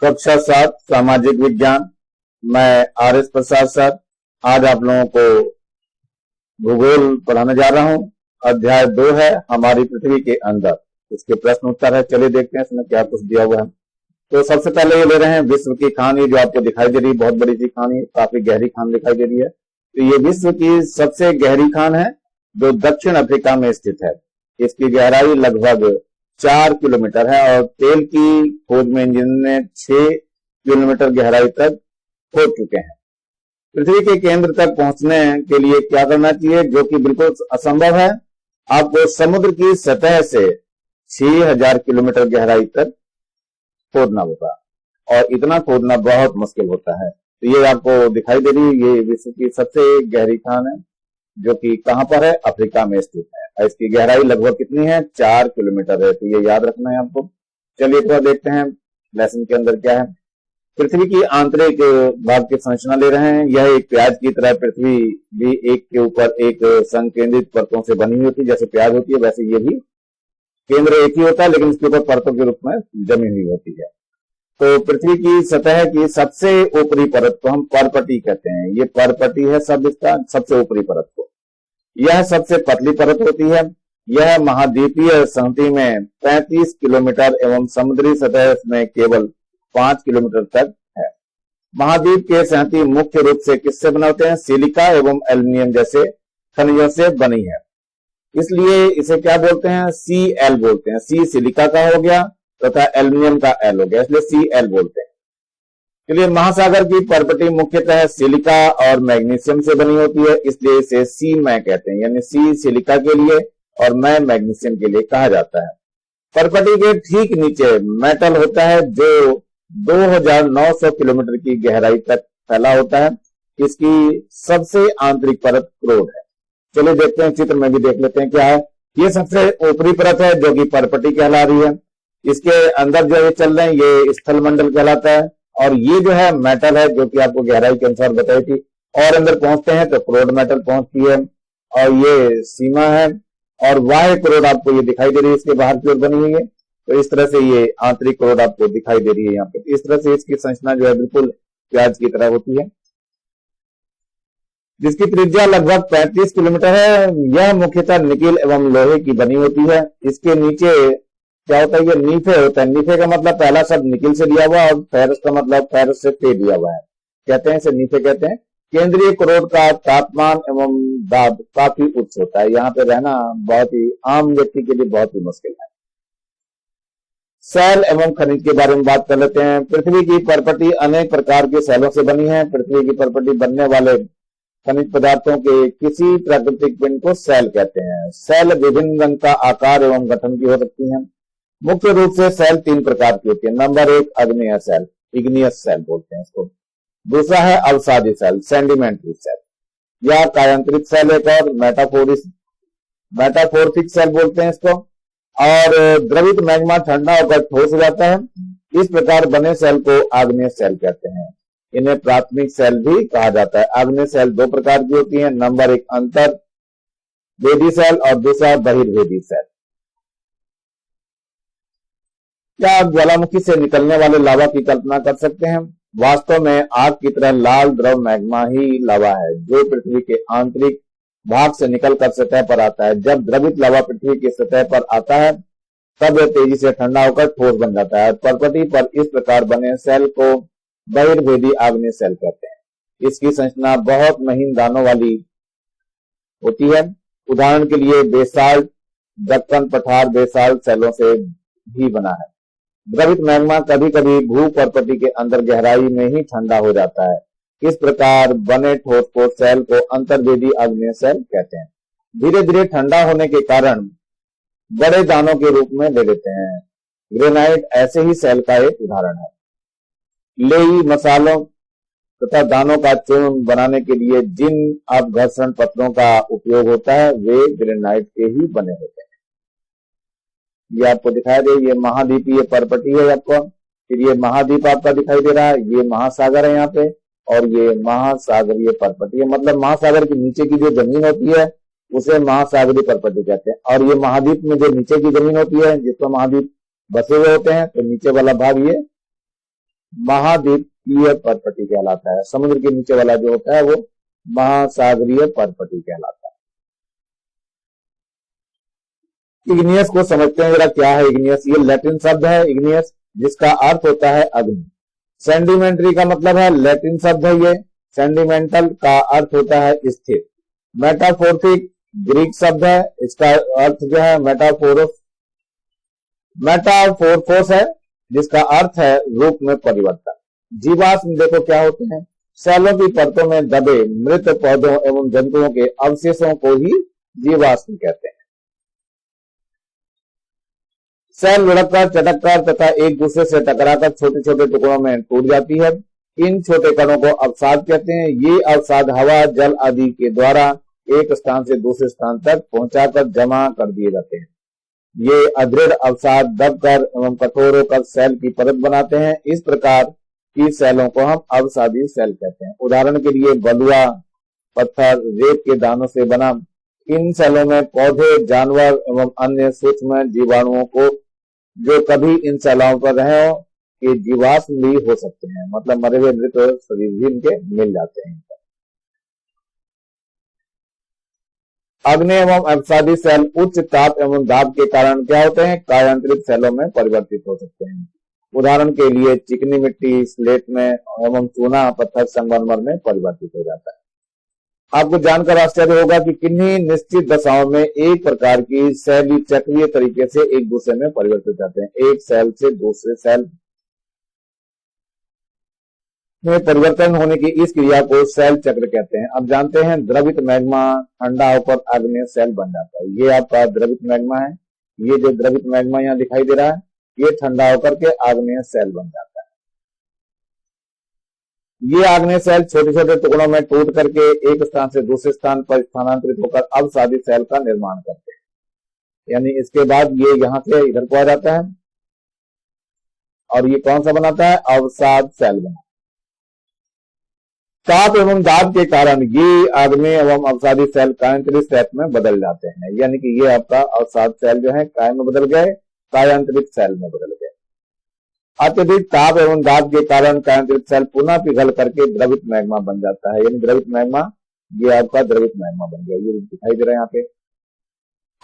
कक्षा 7 सामाजिक विज्ञान। मैं आर.एस. प्रसाद सर आज आप लोगों को भूगोल पढ़ाने जा रहा हूं। अध्याय 2 है हमारी पृथ्वी के अंदर। इसके प्रश्न उत्तर है, चलिए देखते हैं इसमें क्या कुछ दिया हुआ है। तो सबसे पहले ये ले रहे हैं विश्व की खान। ये जो आपको दिखाई दे रही है बहुत बड़ी सी खान, काफी गहरी खान दिखाई दे रही है। तो ये विश्व की सबसे गहरी खान है जो दक्षिण अफ्रीका में स्थित है। इसकी गहराई लगभग 4 किलोमीटर है और तेल की खोज में इंजन ने 6 किलोमीटर गहराई तक खोज चुके हैं। पृथ्वी के केंद्र तक पहुंचने के लिए क्या करना चाहिए, जो कि बिल्कुल असंभव है। आपको समुद्र की सतह से 6000 किलोमीटर गहराई तक खोदना होगा और इतना खोदना बहुत मुश्किल होता है। तो ये आपको दिखाई दे रही है, ये विश्व की सबसे गहरी खान है जो कि कहां पर है, अफ्रीका में स्थित है। और इसकी गहराई लगभग कितनी है, 4 किलोमीटर है। तो ये याद रखना है आपको। चलिए थोड़ा देखते हैं लेसन के अंदर क्या है। पृथ्वी की आंतरिक भाग की संरचना ले रहे हैं। यह एक प्याज की तरह, पृथ्वी भी एक के ऊपर एक संकेंद्रित परतों से बनी होती है। जैसे प्याज होती है वैसे ये भी केंद्र एक ही होता है, लेकिन इसके ऊपर परतों के रूप में जमी हुई होती है। तो पृथ्वी की सतह की सबसे ऊपरी परत को हम परपटी कहते हैं। ये परपटी है सब इसका सबसे ऊपरी परत को। यह सबसे पतली परत होती है। यह महाद्वीपीय संहति में 35 किलोमीटर एवं समुद्री सतह में केवल 5 किलोमीटर तक है। महाद्वीप के संहति मुख्य रूप से किससे बने होते हैं, सिलिका एवं एल्युमिनियम जैसे खनिजों से बनी है। इसलिए इसे क्या बोलते हैं, Cl बोलते हैं। सी सिलिका का हो गया तथा एल्युमिनियम का एल हो गया, इसलिए Cl बोलते हैं। चलिए, महासागर की परपटी मुख्यतः सिलिका और मैग्नीशियम से बनी होती है, इसलिए इसे सीमै कहते हैं। यानी सी सिलिका के लिए और मैं मैग्नीशियम के लिए कहा जाता है। परपटी के ठीक नीचे मेटल होता है जो 2900 किलोमीटर की गहराई तक फैला होता है। इसकी सबसे आंतरिक परत क्रोड है। चलिए देखते हैं, चित्र में भी देख लेते हैं क्या है। ये सबसे ऊपरी परत है जो कि परपटी कहला रही है। इसके अंदर जो ये चल रहे हैं ये स्थल मंडल कहलाता है। और ये जो है मेटल है जो कि आपको गहराई के अनुसार बताई थी। और अंदर पहुंचते हैं तो क्रोड मेटल पहुंचती है और ये सीमा है। और वाह्य क्रोड आपको ये दिखाई दे रही है, इसके बाहर की ओर बनी हुई है। तो इस तरह से ये आंतरिक क्रोड आपको दिखाई दे रही है यहाँ पे। इस तरह से इसकी संरचना जो है बिल्कुल प्याज की तरह होती है, जिसकी त्रिज्या लगभग 35 किलोमीटर है। यह मुख्यतः निकिल एवं लोहे की बनी होती है। इसके नीचे क्या होता है, ये नीफे होता है। नीफे का मतलब पहला शब्द निकिल से लिया हुआ और फेरस का मतलब फेरस से पे लिया हुआ है, कहते हैं इसे नीफे कहते हैं। केंद्रीय क्रोड का तापमान एवं दाब काफी उच्च होता है। यहाँ पे रहना बहुत ही आम व्यक्ति के लिए बहुत ही मुश्किल है। सेल एवं खनिज के बारे में बात कर लेते हैं। पृथ्वी की परपटी अनेक प्रकार के सेलों से बनी है। पृथ्वी की परपटी बनने वाले खनिज पदार्थों के किसी प्राकृतिक पिंड को सेल कहते हैं। सेल विभिन्न रंग का, आकार एवं गठन की हो सकती है। मुख्य रूप से सेल 3 प्रकार की होती है। नंबर 1 अग्नेय सेल, इग्नियस सेल बोलते हैं इसको। दूसरा है अवसादी सेल, सेडिमेंट्री सेल या कायांतरित सेल। एक और मेटाफोर्थिक सेल बोलते हैं इसको। और द्रवित मैग्मा ठंडा होकर ठोस हो जाता है। इस प्रकार बने सेल को आग्नेय सेल कहते हैं। इन्हें प्राथमिक सेल भी कहा जाता है। आग्नेय सेल 2 प्रकार की होती है। नंबर 1 अंतर्वेदी सेल और दूसरा बहिर्वेदी सेल। क्या आप ज्वालामुखी से निकलने वाले लावा की कल्पना कर सकते हैं? वास्तव में आग की तरह लाल द्रव मैग्मा ही लावा है जो पृथ्वी के आंतरिक भाग से निकलकर सतह पर आता है। जब द्रवित लावा पृथ्वी की सतह पर आता है तब यह तेजी से ठंडा होकर ठोस बन जाता है। परपटी पर इस प्रकार बने सेल को बहिर्वेदी आग्नेय सेल कहते हैं। इसकी संरचना बहुत महीन दानों वाली होती है। उदाहरण के लिए बेसाल्ट, दक्कन पठार बेसाल्ट सेलों से भी बना है। द्रवित मैग्मा कभी कभी भू परपटी के अंदर गहराई में ही ठंडा हो जाता है। इस प्रकार बने ठोस को सेल को अंतर्वेदी आग्नेय सेल कहते हैं। धीरे धीरे ठंडा होने के कारण बड़े दानों के रूप में ले लेते हैं। ग्रेनाइट ऐसे ही सेल का एक उदाहरण है। लेई मसालों तथा दानों का चूर्ण बनाने के लिए जिन अपघर्षण पत्रों का उपयोग होता है वे ग्रेनाइट के ही बने होते हैं। ये आपको दिखाई दे, ये महाद्वीपीय परपटी है आपको। फिर ये महाद्वीप आपका दिखाई दे रहा है, ये महासागर है यहाँ पे और ये महासागरीय परपटी है। मतलब महासागर के नीचे की जो जमीन होती है उसे महासागरीय परपटी कहते हैं। और ये महाद्वीप में जो नीचे की जमीन होती है जिसमें महाद्वीप बसे हुए होते हैं, तो नीचे वाला भाग ये महाद्वीपीय पर्पटी कहलाता है। समुद्र के नीचे वाला जो होता है वो महासागरीय पर्पटी कहलाता है। इग्नियस को समझते हैं जरा, क्या है इग्नियस। ये लैटिन शब्द है इग्नियस, जिसका अर्थ होता है अग्नि। सेंडिमेंट्री का मतलब है, लैटिन शब्द है ये। सेंडिमेंटल का अर्थ होता है स्थिर। मेटाफोर्थिक ग्रीक शब्द है, इसका अर्थ जो है मेटाफोरफोस है, जिसका अर्थ है रूप में परिवर्तन। जीवाश्म देखो क्या होते हैं, सेलों की परतों में दबे मृत पौधों एवं जंतुओं के अवशेषों को ही जीवाश्म कहते हैं। सेल लुढ़ककर, चटककर तथा एक दूसरे से टकराकर छोटे छोटे टुकड़ों में टूट जाती है। इन छोटे कणों को अवसाद कहते हैं। ये अवसाद हवा, जल आदि के द्वारा एक स्थान से दूसरे स्थान तक पहुंचाकर जमा कर दिए जाते हैं। ये अदृढ़ अवसाद दबकर एवं कठोर होकर सेल की परत बनाते हैं। इस प्रकार की सेलों को हम अवसादी सेल कहते हैं। उदाहरण के लिए बलुआ, पत्थर, रेत के दानों से बना इन सेलों में पौधे, जानवर एवं अन्य सूक्ष्म जीवाणुओं को जो कभी इन सेलों पर रहे हो के जीवाश्म भी हो सकते हैं, मतलब मरे हुए मृत शरीर भी इनके मिल जाते हैं। अग्नि एवं अवसादी सेल उच्च ताप एवं दाब के कारण क्या होते हैं, कायांतरित सेलों में परिवर्तित हो सकते हैं। उदाहरण के लिए चिकनी मिट्टी स्लेट में एवं चूना पत्थर संगमरमर में परिवर्तित हो जाता है। आपको जानकर आश्चर्य होगा कि किन्हीं निश्चित दशाओं में एक प्रकार की सेल चक्रीय तरीके से एक दूसरे में परिवर्तित हो जाते हैं। एक सेल से दूसरे सेल में परिवर्तन होने की इस क्रिया को सेल चक्र कहते हैं। अब जानते हैं द्रवित मैग्मा ठंडा होकर आग्नेय सेल बन जाता है। ये आपका द्रवित मैग्मा है। ये जो द्रवित मैग्मा यहाँ दिखाई दे रहा है, ये ठंडा होकर के आग्नेय सेल बन जाता है। ये आग्नेय सेल छोटे छोटे टुकड़ों में टूट करके एक स्थान से दूसरे स्थान पर स्थानांतरित होकर अवसादी सेल का निर्माण करते हैं। यानी इसके बाद ये यहाँ से इधर को आ जाता है और ये कौन सा बनाता है, अवसाद सेल बनाता है। ताप एवं दाब के कारण ये आग्नेय एवं अवसादी सेल कायांतरित सेल में बदल जाते हैं। यानी कि ये आपका अवसाद सेल जो है काय में बदल गए, कायांतरित सेल में बदल गए। अत्यधिक ताप एवं दाब के कारण कायांतरित सेल पुनः पिघल करके द्रवित मैग्मा बन जाता है। यानी द्रवित मैग्मा, ये आपका द्रवित मैग्मा बन गया, ये दिखाई दे रहा है यहाँ पे।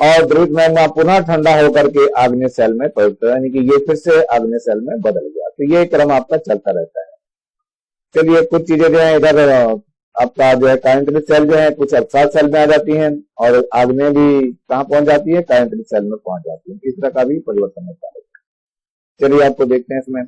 और द्रवित मैग्मा पुनः ठंडा होकर के आग्नेय सेल में परिवर्तित होता है, यानी कि ये फिर से आग्नेय सेल में बदल गया। तो ये क्रम आपका चलता रहता है। चलिए कुछ चीजें जो है इधर आपका जो है कायांतरित सेल जो है कुछ अवसाद सेल में आ जाती हैं और आग्नेय भी कहाँ पहुंच जाती है, कायांतरित सेल में पहुंच जाती है। इस तरह का भी परिवर्तन होता है। चलिए आपको देखते हैं इसमें।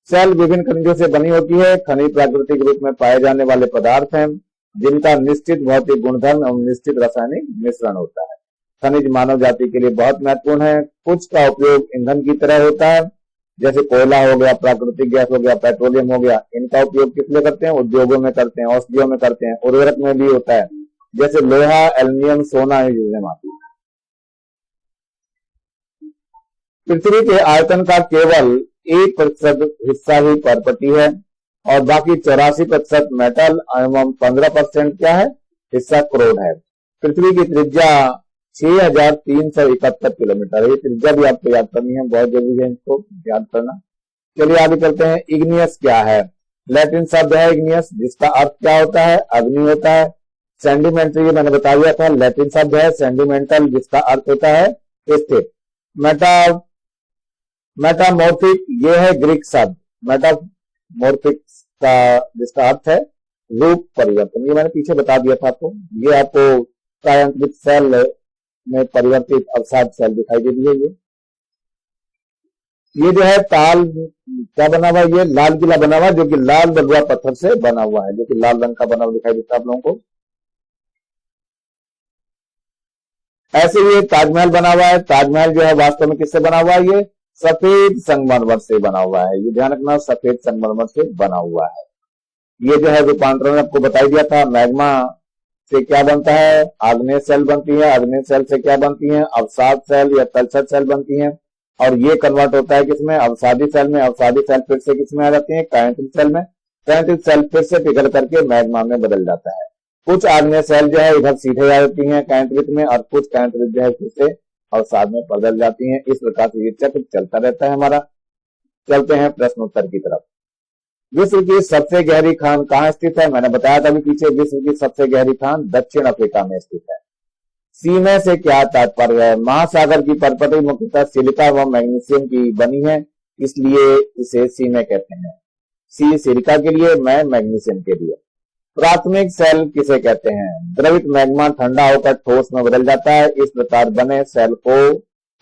सेल विभिन्न खनिजों से बनी होती है। खनिज प्राकृतिक रूप में पाए जाने वाले पदार्थ हैं जिनका निश्चित भौतिक गुणधर्म एवं निश्चित रासायनिक मिश्रण होता है। खनिज मानव जाति के लिए बहुत महत्वपूर्ण है। कुछ का उपयोग ईंधन की तरह होता है, जैसे कोयला हो गया, प्राकृतिक गैस हो गया, पेट्रोलियम हो गया। इनका उपयोग किस लिए करते हैं, उद्योगों में करते हैं, औषधियों में करते हैं, उर्वरक में भी होता है, जैसे लोहा, एल्युमिनियम, सोना ये चीजें आती है। पृथ्वी के आयतन का केवल 1% हिस्सा ही पर्पटी है और बाकी 84% मेटल एवं 15% क्या है, हिस्सा क्रोड है। पृथ्वी की त्रिज्या 6371 किलोमीटर है। ये त्रिज्या भी आपको याद करनी है, बहुत जरूरी है इसको याद करना। चलिए आगे चलते हैं। इग्नियस क्या है, लैटिन शब्द है इग्नियस, जिसका अर्थ क्या होता है, अग्नि होता है। सेंडिमेंटरी मैंने बता दिया था, लैटिन शब्द है। सेंडिमेंटल जिसका अर्थ होता है स्थिर। मेटामॉर्फिक ये है ग्रीक शब्द। मेटामॉर्फिक का जिसका अर्थ है रूप परिवर्तन, ये मैंने पीछे बता दिया था आपको। ये आपको कायांतरित सेल में परिवर्तित अवसाद सेल दिखाई दे रही है। ये जो है ताल क्या बना हुआ, ये लाल किला बना हुआ, जो कि लाल बलुआ पत्थर से बना हुआ है, जो कि लाल रंग का बना हुआ दिखाई देता है आप लोगों को। ऐसे ये ताजमहल बना हुआ है। ताजमहल जो है वास्तव में किससे बना हुआ है, ये सफेद संगमरमर से बना हुआ है। ये ध्यान रखना, सफेद संगमरमर से बना हुआ है। ये जो है रूपांतरण आपको बता दिया था। मैग्मा से क्या बनता है, आग्नेय सेल बनती है। आग्नेय सेल से क्या बनती है, अवसाद सेल या तलछट सेल बनती है। और ये कन्वर्ट होता है किसमें, अवसादी सेल में। अवसादी सेल फिर से किसमें आ जाती है, कायांतरित सेल में। कायांतरित सेल फिर से पिघल करके मैग्मा में बदल जाता है। कुछ आग्नेय सेल जो है इधर सीधे आ जाती है कायांतरित में, और कुछ कायांतरित जो है फिर से अवसाद में बदल जाती हैं। इस प्रकार से ये चक्र चलता रहता है हमारा। चलते हैं प्रश्नोत्तर की तरफ। विश्व की सबसे गहरी खान कहाँ स्थित है? मैंने बताया था अभी पीछे, विश्व की सबसे गहरी खान दक्षिण अफ्रीका में स्थित है। सीमे से क्या तात्पर्य है? महासागर की परपटी मुख्यतः सिलिका व मैग्नीशियम की बनी है, इसलिए इसे सीमे कहते हैं। सी सिलिका के लिए, मैं मैग्नीशियम के लिए। प्राथमिक सेल किसे कहते हैं? द्रवित मैग्मा ठंडा होकर ठोस में बदल जाता है, इस प्रकार बने सेल को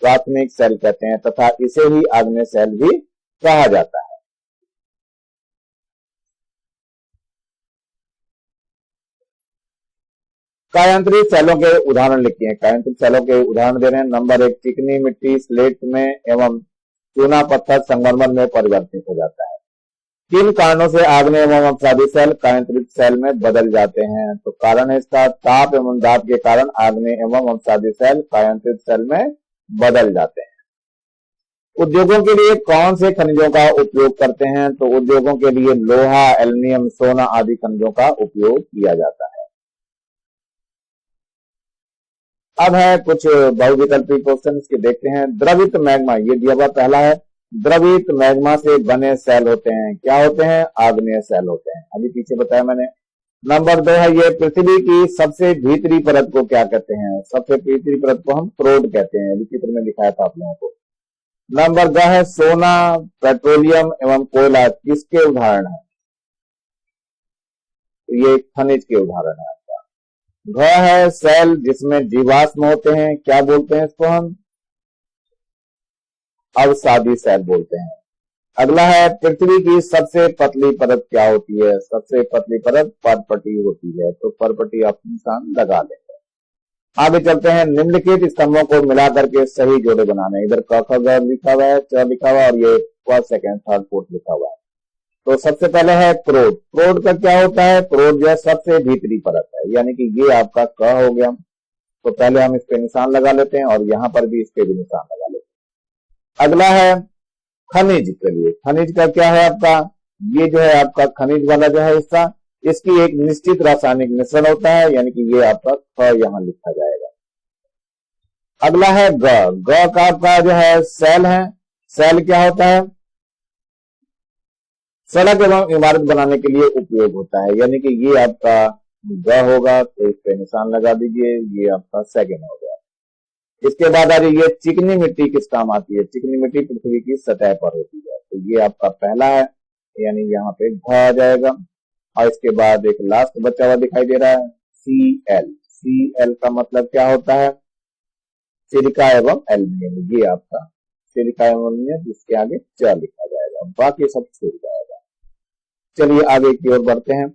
प्राथमिक सेल कहते हैं तथा इसे ही आग्नेय सेल भी कहा जाता है। कायांतरित सेलों के उदाहरण लिखिए हैं। कायांतरित सेलों के उदाहरण दे रहे हैं। नंबर 1, चिकनी मिट्टी स्लेट में एवं चूना पत्थर संगमरमर में परिवर्तित हो जाता है। किन कारणों से आग्नेय एवं अपसादी सेल कायांतरित सेल में बदल जाते हैं? तो कारण है इसका ताप एवं दाब के कारण आग्नेय एवं अपसादी सेल कायांतरित सेल में बदल जाते हैं। उद्योगों के लिए कौन से खनिजों का उपयोग करते हैं? तो उद्योगों के लिए लोहा, एल्युमिनियम, सोना आदि खनिजों का उपयोग किया जाता है। अब है कुछ बहुविकल्पी क्वेश्चन, इसके देखते हैं। द्रवित मैग्मा, ये दिया हुआ पहला है। द्रवित मैग्मा से बने सेल होते हैं, क्या होते हैं? आग्नेय सेल होते हैं, अभी पीछे बताया मैंने। नंबर 2 है, ये पृथ्वी की सबसे भीतरी परत को क्या कहते हैं? सबसे भीतरी परत को हम क्रोड कहते हैं, अभी चित्र में दिखाया था आप लोगों को। नंबर 2 है, सोना, पेट्रोलियम एवं कोयला किसके उदाहरण है? तो ये खनिज के उदाहरण है। घ है, सेल जिसमें जीवाश्म होते हैं, क्या बोलते हैं इसको हम? अवसादी सेल बोलते हैं। अगला है, पृथ्वी की सबसे पतली परत क्या होती है? सबसे पतली परत परपटी होती है, तो परपटी आप निशान लगा लेंगे। आगे चलते हैं। निम्नलिखित स्तंभों को मिलाकर के सही जोड़े बनाने, इधर क ख ग लिखा हुआ है, च लिखा हुआ है और ये फर्स्ट, सेकंड, थर्ड, फोर्थ लिखा हुआ है। तो सबसे पहले है क्रोड। क्रोड का क्या होता है? क्रोड जो है सबसे भीतरी परत है, यानी कि ये आपका क हो गया। तो पहले हम इस पे निशान लगा लेते हैं और यहां पर भी इस पे भी निशान लगा लेते हैं। अगला है खनिज के लिए। खनिज का क्या है आपका? ये जो है आपका खनिज वाला जो है हिस्सा, इसकी एक निश्चित रासायनिक मिश्रण होता है, यानी कि ये आपका ख यहां लिखा जाएगा। अगला है ग। ग का आपका जो है सेल है। सेल क्या होता है? सड़क एवं इमारत बनाने के लिए उपयोग होता है, यानी कि ये आपका ग होगा, तो इस पे निशान लगा दीजिए, ये आपका सेकंड हो गया। इसके बाद आ जाइए, चिकनी मिट्टी किस काम आती है? चिकनी मिट्टी पृथ्वी की सतह पर होती है, तो ये आपका पहला है, यानी यहाँ पे घ आ जाएगा। और इसके बाद एक लास्ट बचा हुआ दिखाई दे रहा है, Cl। Cl का मतलब क्या होता है? सिलिका एवं एल्युमिनियम। ये आपका सिलिका एवं एल्युमिनियम, जिसके आगे च लिखा जाएगा, बाकी सब छूट जाएगा। चलिए आगे की ओर बढ़ते हैं।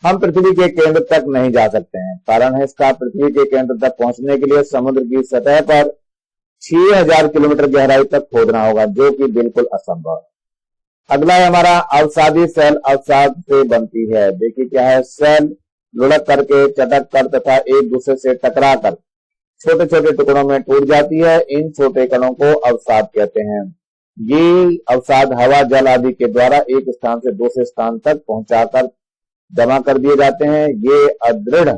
हम पृथ्वी के केंद्र तक नहीं जा सकते हैं, कारण है इसका, पृथ्वी के केंद्र तक पहुंचने के लिए समुद्र की सतह पर 6000 किलोमीटर गहराई तक खोदना होगा, जो कि बिल्कुल असंभव है। अगला है हमारा अवसादी सेल। अवसाद से बनती है, देखिए क्या है, सेल लुढ़क करके, चटक कर तथा एक दूसरे से टकरा कर छोटे छोटे टुकड़ों में टूट जाती है। इन छोटे कणों को अवसाद कहते हैं। ये अवसाद हवा, जल आदि के द्वारा एक स्थान से दूसरे स्थान तक पहुंचाकर जमा कर दिए जाते हैं। ये अदृढ़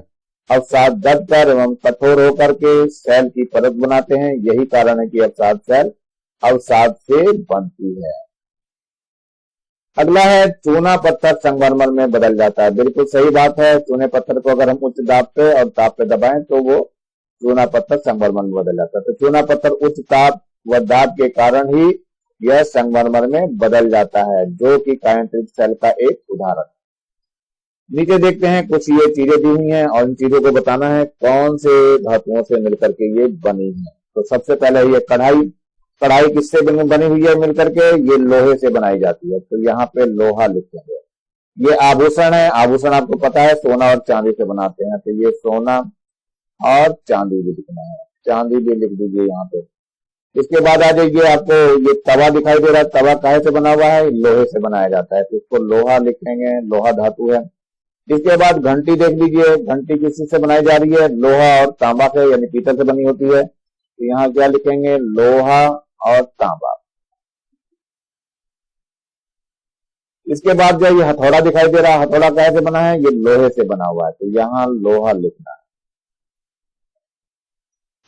अवसाद दबकर एवं कठोर होकर के सेल की परत बनाते हैं। यही कारण है कि अवसाद सेल अवसाद से बनती है। अगला है, चूना पत्थर संगमरमर में बदल जाता है। बिल्कुल सही बात है, चूने पत्थर को अगर हम उच्च दाब पे और ताप पे दबाएं तो वो चूना पत्थर संगमरमर में बदल जाता है। तो चूना पत्थर उच्च ताप व दाब के कारण ही यह संगमरमर में बदल जाता है, जो कि कायांतरित सेल का एक उदाहरण है। नीचे देखते हैं, कुछ ये चीजें दी हुई हैं और इन चीजों को बताना है कौन से धातुओं से मिलकर के ये बनी है। तो सबसे पहले ये कढ़ाई। कढ़ाई किससे बनी हुई है मिलकर के? ये लोहे से बनाई जाती है, तो यहाँ पे लोहा लिखेंगे। ये आभूषण है। आभूषण आपको पता है सोना और चांदी से बनाते हैं, तो ये सोना और चांदी भी लिखना है, चांदी भी लिख दीजिए यहाँ पे। इसके बाद आ जाइए, आपको ये तवा दिखाई दे रहा है, तवा काहे से बना हुआ है? लोहे से बनाया जाता है, तो इसको लोहा लिखेंगे, लोहा धातु है। इसके बाद घंटी देख लीजिए, घंटी किसी से बनाई जा रही है? लोहा और तांबा से, यानी पीतल से बनी होती है, तो यहाँ क्या लिखेंगे? लोहा और तांबा। इसके बाद जो ये हथौड़ा दिखाई दे रहा है, हथौड़ा काहे से बना है? ये लोहे से बना हुआ है, तो यहाँ लोहा लिखना है।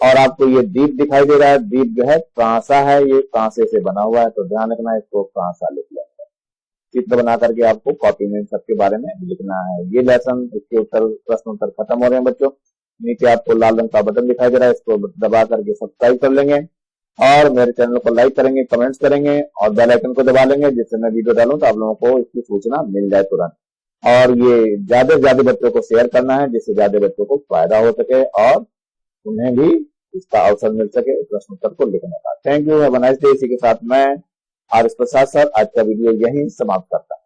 और आपको ये दीप दिखाई दे रहा है, दीप जो है कांसा है, ये कांसे से बना हुआ है, तो ध्यान रखना इसको कांसा लिख लिया। चित्र बना करके आपको कॉपी में सबके बारे में लिखना है। ये लेसन इसके उत्तर प्रश्न उत्तर खत्म हो रहे हैं बच्चों। नीचे आपको लाल रंग का बटन दिखाई दे रहा है, इसको दबा करके सब्सक्राइब कर लेंगे और मेरे चैनल को लाइक करेंगे, कमेंट्स करेंगे और बेल आइकन को दबा लेंगे, जिससे मैं वीडियो डालूं तो आप लोगों को इसकी सूचना मिल जाए तुरंत। और ये ज्यादा से ज्यादा बच्चों को शेयर करना है, जिससे ज्यादा बच्चों को फायदा हो सके और उन्हें भी इसका अवसर मिल सके प्रश्न उत्तर को लिखने का। Thank you, have a nice day. इसी के साथ मैं आर एस प्रसाद सर आज का वीडियो यहीं समाप्त करता हूं।